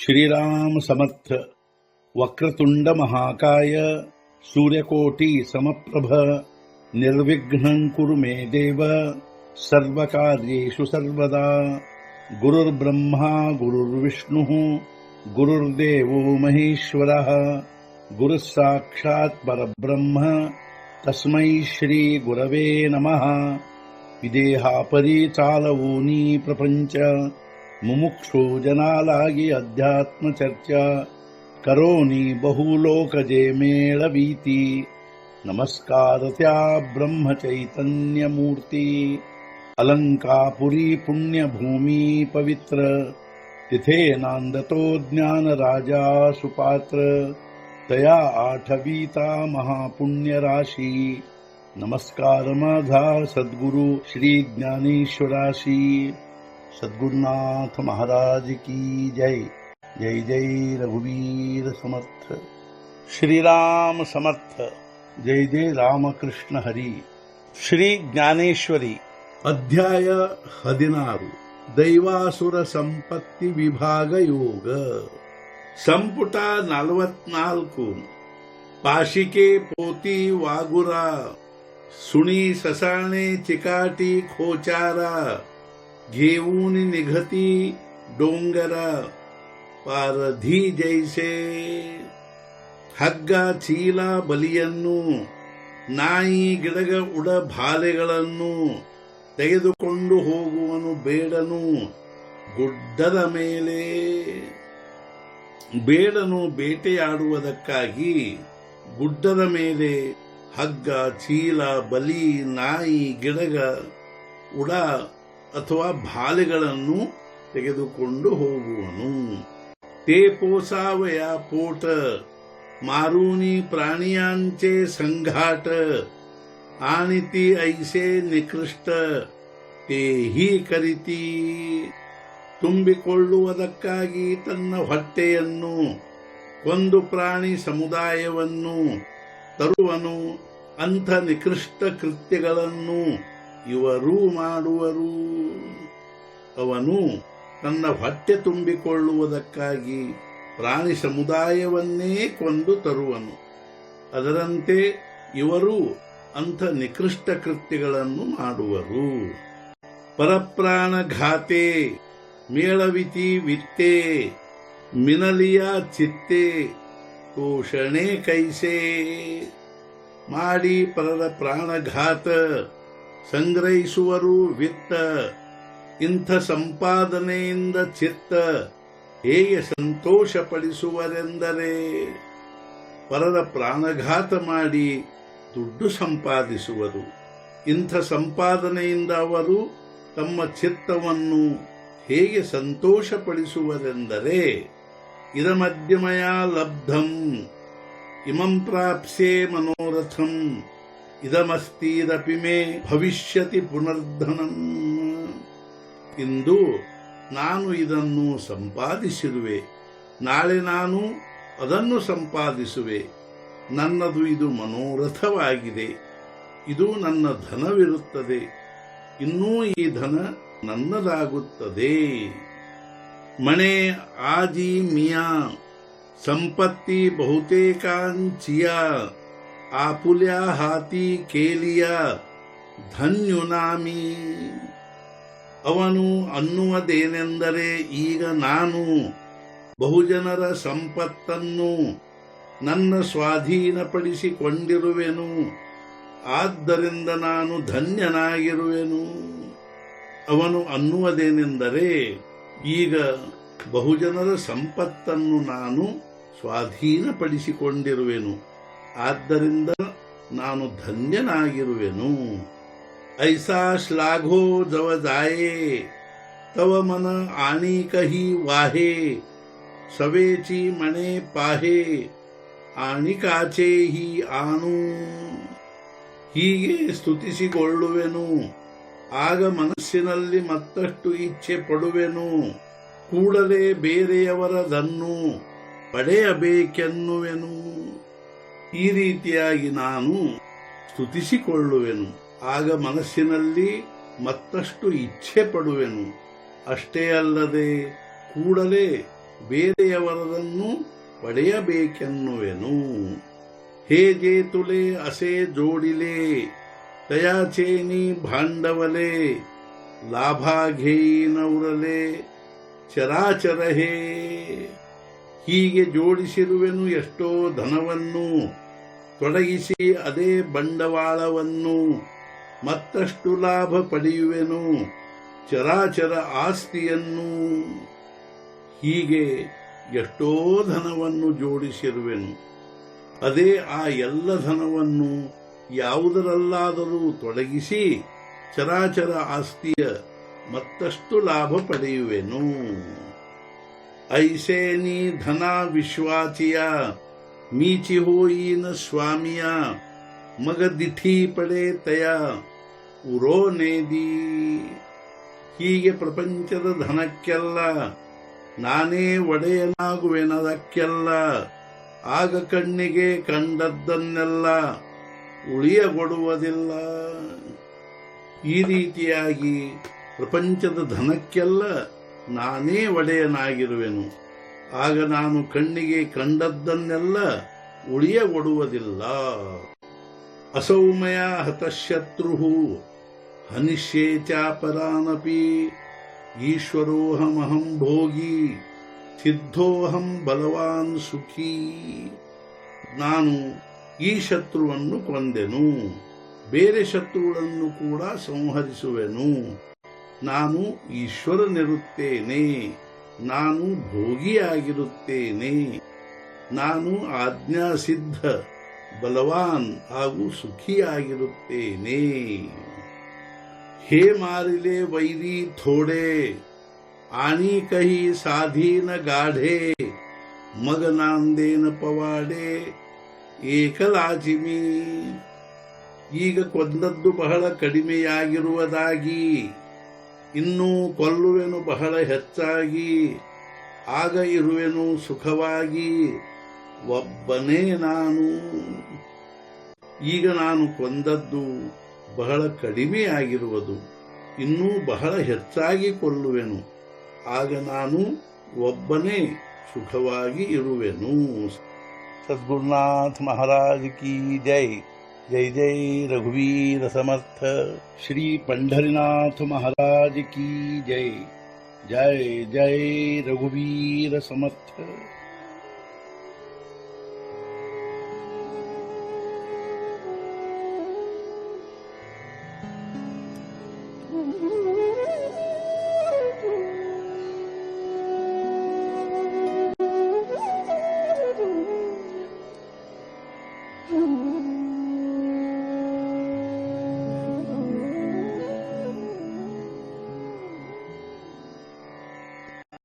श्रीराम समर्थ। वक्रतुंड महाकाय सूर्यकोटि समप्रभ निर्विघ्नं कुरु मे देव सर्वकार्येषु सर्वदा। गुरुर्ब्रह्मा गुरुर्विष्णुः गुरुर्देवो महेश्वरः गुरुः साक्षात् परब्रह्म तस्मै श्री गुरवे नमः। विदेहापरि चालवूनी प्रपंच मुमुक्षु जनालागी अध्यात्म चर्चा करोनी बहुलोकजे मेळवीती। नमस्कार त्या ब्रह्म चैतन्य मूर्ती अलंकापुरी पुण्यभूमी पवित्र तिथे नांदतो ज्ञान राजा सुपात्र तया आठवीता महापुण्य राशी। नमस्कार माझा सद्गुरु श्री ज्ञानेश्वराशी। सद्गुरुनाथ महाराज की जय। जय जय रघुवीर समर्थ। श्रीराम समर्थ। जय जय रामकृष्ण हरी। ಶ್ರೀ ಜ್ಞಾನೇಶ್ವರಿ ಅಧ್ಯಾಯ 16 ದೈವಾಸುರ ಸಂಪತ್ತಿ ವಿಭಾಗ ಯೋಗ ಸಂಪುಟ 44 ಪಾಶಿಕೆ ಪೋತಿ ವಾಗುರ ಸುಣಿ ಸಸಾಣೆ ಚಿಕಾಟಿ ಖೋಚಾರ घेऊन निघती डोंगर पारधी जैसे ಹಗ್ಗ ಚೀಲ ಬಲಿಯನ್ನು ನಾಯಿ ಗಿಡಗ ಉಡ ಭಾಲೆಗಳನ್ನು ತೆಗೆದುಕೊಂಡು ಹೋಗುವನು ಬೇಡನು ಗುಡ್ಡದ ಮೇಲೆ। ಬೇಡನು ಬೇಟೆಯಾಡುವುದಕ್ಕಾಗಿ ಗುಡ್ಡದ ಮೇಲೆ ಹಗ್ಗ ಚೀಲ ಬಲಿ ನಾಯಿ ಗಿಡಗ ಉಡ ಅಥವಾ ಭಾಲೆಗಳನ್ನು ತೆಗೆದುಕೊಂಡು ಹೋಗುವನು। ते पोसावया पोट मारुनी प्राणियांचे संघाट आणि ती ऐसे निकृष्ट तेही करीती। ತುಂಬಿಕೊಳ್ಳುವುದಕ್ಕಾಗಿ ತನ್ನ ಹೊಟ್ಟೆಯನ್ನು ಕೊಂದು ಪ್ರಾಣಿ ಸಮುದಾಯವನ್ನು ತರುವನು। ಅಂಥ ನಿಕೃಷ್ಟ ಕೃತ್ಯಗಳನ್ನು ಇವರು ಮಾಡುವರು। ಅವನು ತನ್ನ ಹೊಟ್ಟೆ ತುಂಬಿಕೊಳ್ಳುವುದಕ್ಕಾಗಿ ಪ್ರಾಣಿ ಸಮುದಾಯವನ್ನೇ ಕೊಂದು ತರುವನು। ಅದರಂತೆ ಇವರು ಅಂಥ ನಿಕೃಷ್ಟ ಕೃತ್ಯಗಳನ್ನು ಮಾಡುವರು। ಪರಪ್ರಾಣಘಾತೆ ಮೇಳವಿತಿ ವಿತ್ತೆ ಮಿನಲಿಯ ಚಿತ್ತೆ ತೋಷಣೆ ಕೈಸೆ। ಮಾಡಿ ಪರರ ಪ್ರಾಣಘಾತ ಸಂಗ್ರಹಿಸುವರು ವಿತ್ತ। ಇಂಥ ಸಂಪಾದನೆಯಿಂದ ಚಿತ್ತ ಹೇಗೆ ಸಂತೋಷಪಡಿಸುವರೆಂದರೆ ಪರರ ಪ್ರಾಣಘಾತ ಮಾಡಿ ದುಡ್ಡು ಸಂಪಾದಿಸುವರು। ಇಂಥ ಸಂಪಾದನೆಯಿಂದ ಅವರು ತಮ್ಮ ಚಿತ್ತವನ್ನು ಹೇಗೆ ಸಂತೋಷಪಡಿಸುವರೆಂದರೆ ಇದಮದ್ಯಮಯ ಲಬ್ಧಂ ಇಮಂ ಪ್ರಾಪ್ಸ್ಯೆ ಮನೋರಥಂ ಇದಮಸ್ತೀರಪಿ ಮೇ ಭವಿಷ್ಯತಿ ಪುನರ್ಧನಂ। ಇಂದು ನಾನು ಇದನ್ನು ಸಂಪಾದಿಸಿರುವೆ, ನಾಳೆ ನಾನು ಅದನ್ನು ಸಂಪಾದಿಸುವೆ। ನನ್ನದು ಇದು ಮನೋರಥವಾಗಿದೆ, ಇದು ನನ್ನ ಧನವಿರುತ್ತದೆ, ಇನ್ನೂ ಈ ಧನ ನನ್ನದಾಗುತ್ತದೆ। ಮನೆ ಆಜಿ ಮಿಯಾ ಸಂಪತ್ತಿ ಬಹುತೇಕಾಂಚಿಯಾ ಆಪುಲ್ಯಾ ಹಾತಿ ಕೇಲಿಯಾ ಧನ್ಯುನಾಮಿ। ಅವನು ಅನ್ನುವುದೇನೆಂದರೆ ಈಗ ನಾನು ಬಹುಜನರ ಸಂಪತ್ತನ್ನು ನನ್ನ ಸ್ವಾಧೀನಪಡಿಸಿಕೊಂಡಿರುವೆನು, ಆದ್ದರಿಂದ ನಾನು ಧನ್ಯನಾಗಿರುವೆನು। ಅವನು ಅನ್ನುವುದೇನೆಂದರೆ ಈಗ ಬಹುಜನರ ಸಂಪತ್ತನ್ನು ನಾನು ಸ್ವಾಧೀನಪಡಿಸಿಕೊಂಡಿರುವೆನು, ಆದ್ದರಿಂದ ನಾನು ಧನ್ಯನಾಗಿರುವೆನು। ऐसा श्लाघो जव जाये तव मन आणि कही वाहे सवेची मणे पाहे आणि काचेही आणू। ಹೀಗೆ ಸ್ತುತಿಸಿಕೊಳ್ಳುವೆನು, ಆಗ ಮನಸ್ಸಿನಲ್ಲಿ ಮತ್ತಷ್ಟು ಇಚ್ಛೆ ಪಡುವೆನು, ಕೂಡಲೇ ಬೇರೆಯವರದನ್ನು ಪಡೆಯಬೇಕೆನ್ನುವೆನು। ಈ ರೀತಿಯಾಗಿ ನಾನು ಸ್ತುತಿಸಿಕೊಳ್ಳುವೆನು, ಆಗ ಮನಸ್ಸಿನಲ್ಲಿ ಮತ್ತಷ್ಟು ಇಚ್ಛೆ ಪಡುವೆನು। ಅಷ್ಟೇ ಅಲ್ಲದೆ ಕೂಡಲೇ ಬೇರೆಯವರದನ್ನು ಪಡೆಯಬೇಕೆನ್ನುವೆನು. ಹೇ ಜೇತುಲೆ ಅಸೆ ಜೋಡಿಲೆ ತಯಾಚೇನಿ ಭಾಂಡವಲೆ ಲಾಭಾಘೇಯಿನೌರಲೆ ಚರಾಚರ ಹೇ. ಹೀಗೆ ಜೋಡಿಸಿರುವೆನು ಎಷ್ಟೋ ಧನವನ್ನು, ತೊಡಗಿಸಿ ಅದೇ ಬಂಡವಾಳವನ್ನು, ಮತ್ತಷ್ಟು ಲಾಭ ಪಡೆಯುವೆನು ಚರಾಚರ ಆಸ್ತಿಯನ್ನು. ಹೀಗೆ ಎಷ್ಟೋ ಧನವನ್ನು ಜೋಡಿಸಿರುವೆನು, ಅದೇ ಆ ಎಲ್ಲ ಧನವನ್ನು ಯಾವುದರಲ್ಲಾದರೂ ತೊಡಗಿಸಿ ಚರಾಚರ ಆಸ್ತಿಯ ಮತ್ತಷ್ಟು ಲಾಭ ಪಡೆಯುವೆನು. ಐಸೆ ನೀ ಧನ ವಿಶ್ವಾಚಿಯ ಮೀಚಿ ಹೋಯಿನ ಸ್ವಾಮಿಯ ಮಗ ದಿಠಿ ಪಡೆ ತಯ ಉರೋ ನೇದಿ. ಹೀಗೆ ಪ್ರಪಂಚದ ಧನಕ್ಕೆಲ್ಲ ನಾನೇ ಒಡೆಯನಾಗುವೆನದಕ್ಕೆಲ್ಲ, ಆಗ ಕಣ್ಣಿಗೆ ಕಂಡದ್ದನ್ನೆಲ್ಲ ಉಳಿಯಗೊಡುವುದಿಲ್ಲ. ಈ ರೀತಿಯಾಗಿ ಪ್ರಪಂಚದ ಧನಕ್ಕೆಲ್ಲ ನಾನೇ ಒಡೆಯನಾಗಿರುವೆನು, ಆಗ ನಾನು ಕಣ್ಣಿಗೆ ಕಂಡದ್ದನ್ನೆಲ್ಲ ಉಳಿಯಗೊಡುವುದಿಲ್ಲ. ಅಸೌಮಯ ಹತಶತ್ರು ಹನಿಷ್ಯೇ ಚಾಪರಾನಪಿ ಈಶ್ವರೋಹಮಹಂ ಭೋಗಿ ಸಿದ್ಧೋಹಂ ಬಲವಾನ್ ಸುಖೀ. ನಾನು ಈ ಶತ್ರುವನ್ನು ಕೊಂದೆನು, ಬೇರೆ ಶತ್ರುಗಳನ್ನು ಕೂಡ ಸಂಹರಿಸುವೆನು. ನಾನು ಈಶ್ವರನಿರುತ್ತೇನೆ, ನಾನು ಭೋಗಿಯಾಗಿರುತ್ತೇನೆ, ನಾನು ಆಜ್ಞಾಸಿದ್ಧ ಬಲವಾನ್ ಹಾಗೂ ಸುಖಿಯಾಗಿರುತ್ತೇನೆ. ಹೇ ಮಾರಿಲೆ ವೈರಿ ಥೋಡೆ ಆನಿ ಕಹಿ ಸಾಧೀನ ಗಾಢೆ ಮಗನಾಂದೇನ ಪವಾಡೆ ಏಕಲಾಜಿಮಿ. ಈಗ ಕೊಂದದ್ದು ಬಹಳ ಕಡಿಮೆಯಾಗಿರುವುದಾಗಿ, ಇನ್ನೂ ಕೊಲ್ಲುವೆನು ಬಹಳ ಹೆಚ್ಚಾಗಿ, ಆಗ ಇರುವೆನು ಸುಖವಾಗಿ ಒಬ್ಬನೇ ನಾನು. ಈಗ ನಾನು ಕೊಂದದ್ದು ಬಹಳ ಕಡಿಮೆಯಾಗಿರುವುದು, ಇನ್ನೂ ಬಹಳ ಹೆಚ್ಚಾಗಿ ಕೊಲ್ಲುವೆನು, ಆಗ ನಾನು ಒಬ್ಬನೇ ಸುಖವಾಗಿ ಇರುವೆನು. सद्गुरुनाथ महाराज की जय. जय जय रघुवीर समर्थ. श्री पंढरीनाथ महाराज की जय. जय जय रघुवीर समर्थ. Mm-hmm.